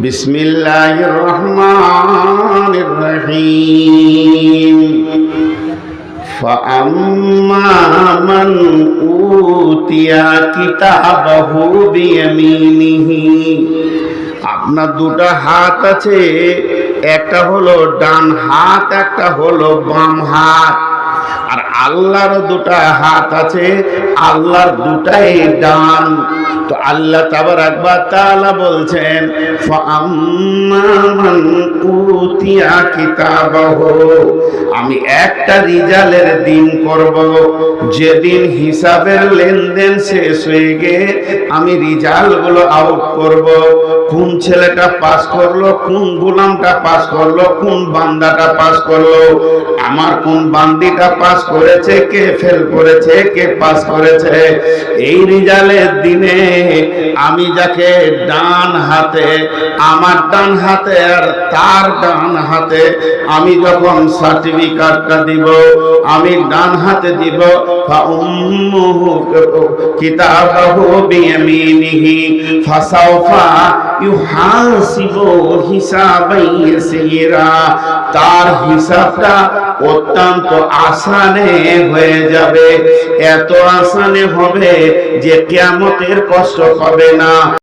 বিসমিল্লাহির রহমানির রহিম। ফাআম্মা মান উতিয়া কিতাবাহু বিয়ামিনিহি। আপনার দুটো হাত আছে, একটা হলো ডান হাত, একটা হলো বাম হাত। আর আল্লাহর দুটো হাত আছে, আল্লাহর দুটাই ডান। তো আল্লাহ তাবারাক ওয়া তাআলা বলছেন, ফাআম্মা মান উতিয়া কিতাবাহু, আমি একটা রিজালের দিন করব, যেদিন হিসাবের লেনদেন শেষ হয়ে গিয়ে আমি রিজাল্টগুলো আউট করব। কোন ছেলেটা পাস করলো, কোন গোলামটা পাস করলো, কোন বান্দাটা পাস করলো, আমার কোন বান্দিটা পাস করেছে, কে ফেল করেছে, কে পাস করেছে। এই রিজালের দিনে আমি যাকে ডান হাতে, আমার ডান হাতে আর তার ডান হাতে আমি যখন সার্টিফিকেটটা দিব, আমি ডান হাতে দিব, ফাউম্মুহু কিতাবাহু বিয়ামিনিহি ফাসাওফা ইউহাসিবু হিসাবান ইয়াসীরা। তার হিসাবটা অত্যন্ত আসানে হয়ে যাবে, এত আসানে হবে যে কিয়ামতের কষ্ট হবে না।